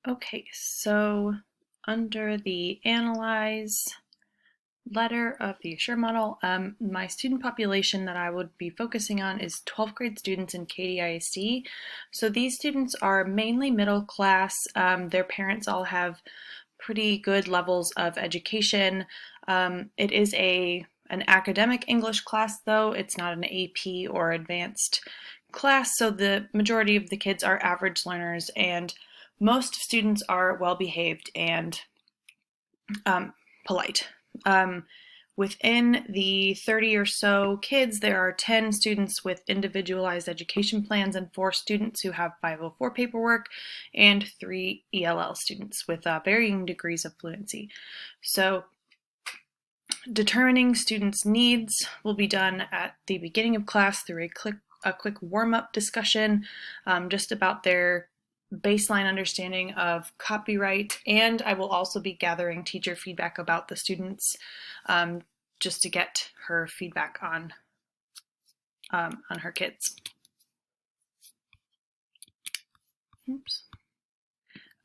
Okay, so under the Analyze letter of the Assure model, my student population that I would be focusing on is 12th grade students in KDISD. So these students are mainly middle class. Their parents all have pretty good levels of education. It is an academic English class, though. It's not an AP or advanced class, so the majority of the kids are average learners, and most students are well behaved and polite. Within the 30 or so kids, there are 10 students with individualized education plans and 4 students who have 504 paperwork and 3 ELL students with varying degrees of fluency. So determining students' needs will be done at the beginning of class through a quick warm-up discussion just about their baseline understanding of copyright, and I will also be gathering teacher feedback about the students just to get her feedback on her kids. Oops.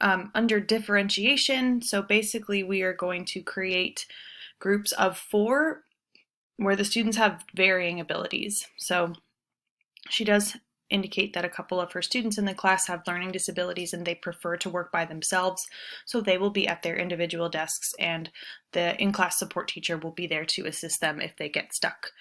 Under differentiation, so basically we are going to create groups of 4 where the students have varying abilities. So she does indicate that a couple of her students in the class have learning disabilities and they prefer to work by themselves, so they will be at their individual desks and the in-class support teacher will be there to assist them if they get stuck.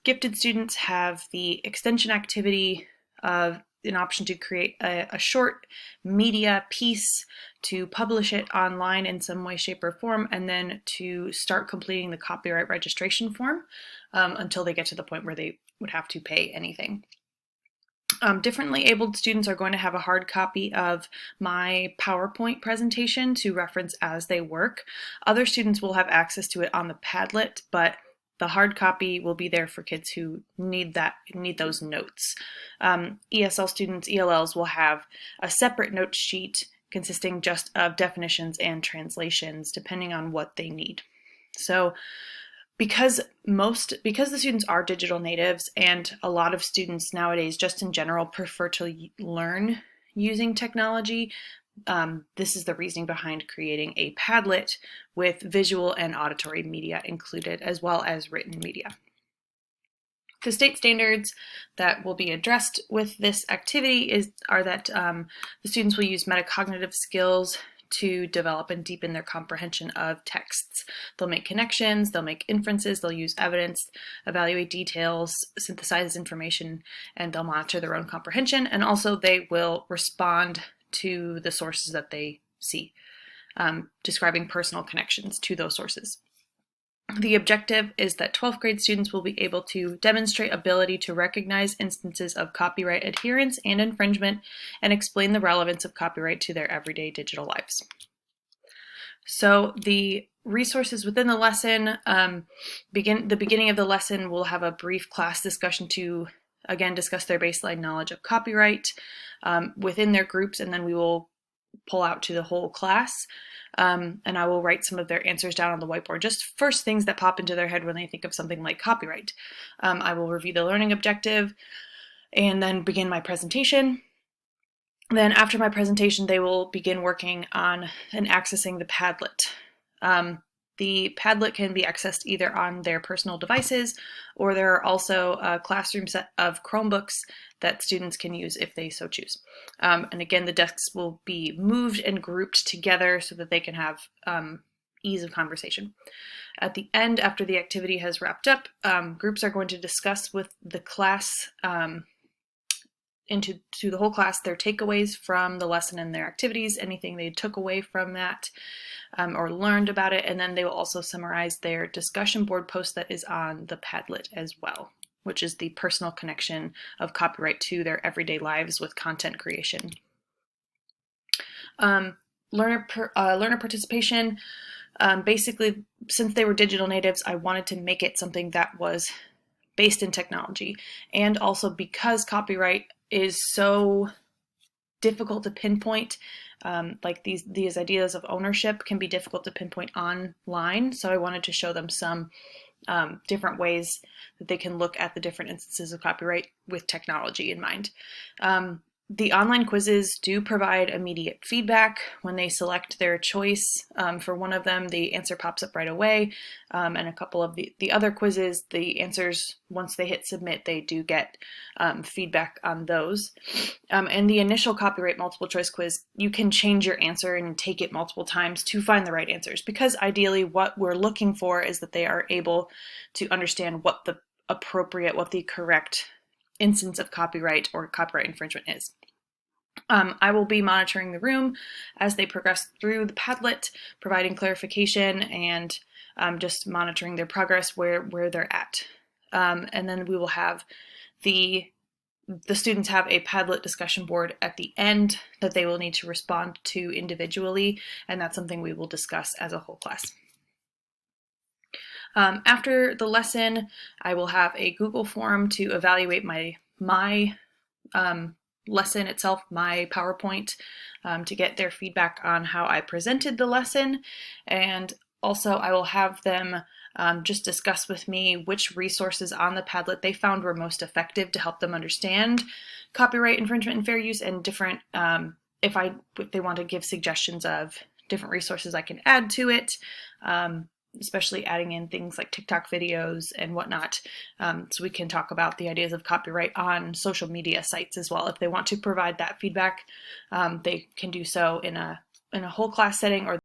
Gifted students have the extension activity of an option to create a short media piece to publish it online in some way, shape, or form, and then to start completing the copyright registration form until they get to the point where they would have to pay anything. Differently abled students are going to have a hard copy of my PowerPoint presentation to reference as they work. Other students will have access to it on the Padlet, but the hard copy will be there for kids who need those notes. ESL students, ELLs, will have a separate note sheet consisting just of definitions and translations depending on what they need. So because the students are digital natives, and a lot of students nowadays just in general prefer to learn using technology, this is the reasoning behind creating a Padlet with visual and auditory media included, as well as written media. The state standards that will be addressed with this activity are that the students will use metacognitive skills to develop and deepen their comprehension of texts. They'll make connections, they'll make inferences, they'll use evidence, evaluate details, synthesize information, and they'll monitor their own comprehension. And also they will respond to the sources that they see, describing personal connections to those sources. The objective is that 12th grade students will be able to demonstrate ability to recognize instances of copyright adherence and infringement and explain the relevance of copyright to their everyday digital lives. So the resources within the lesson, the beginning of the lesson will have a brief class discussion to, again, discuss their baseline knowledge of copyright within their groups, and then we will pull out to the whole class. And I will write some of their answers down on the whiteboard, just first things that pop into their head when they think of something like copyright. I will review the learning objective and then begin my presentation. Then after my presentation, they will begin working on and accessing the Padlet. The Padlet can be accessed either on their personal devices, or there are also a classroom set of Chromebooks that students can use if they so choose. And again, the desks will be moved and grouped together so that they can have ease of conversation. At the end, after the activity has wrapped up, groups are going to discuss with the class to the whole class their takeaways from the lesson and their activities, anything they took away from that or learned about it, and then they will also summarize their discussion board post that is on the Padlet as well, which is the personal connection of copyright to their everyday lives with content creation. Learner participation, basically, since they were digital natives, I wanted to make it something that was based in technology, and also because copyright is so difficult to pinpoint, like these ideas of ownership can be difficult to pinpoint online, so I wanted to show them some different ways that they can look at the different instances of copyright with technology in mind. The online quizzes do provide immediate feedback. When they select their choice for one of them, the answer pops up right away. And a couple of the other quizzes, the answers, once they hit submit, they do get feedback on those. And the initial copyright multiple choice quiz, you can change your answer and take it multiple times to find the right answers, because ideally what we're looking for is that they are able to understand what the correct instance of copyright or copyright infringement is. I will be monitoring the room as they progress through the Padlet, providing clarification and just monitoring their progress where they're at. And then we will have the students have a Padlet discussion board at the end that they will need to respond to individually, and that's something we will discuss as a whole class. After the lesson, I will have a Google form to evaluate my lesson itself, my PowerPoint, to get their feedback on how I presented the lesson. And also I will have them just discuss with me which resources on the Padlet they found were most effective to help them understand copyright infringement and fair use, and different, if they want to give suggestions of different resources I can add to it, especially adding in things like TikTok videos and whatnot. So we can talk about the ideas of copyright on social media sites as well. If they want to provide that feedback, they can do so in a whole class setting, or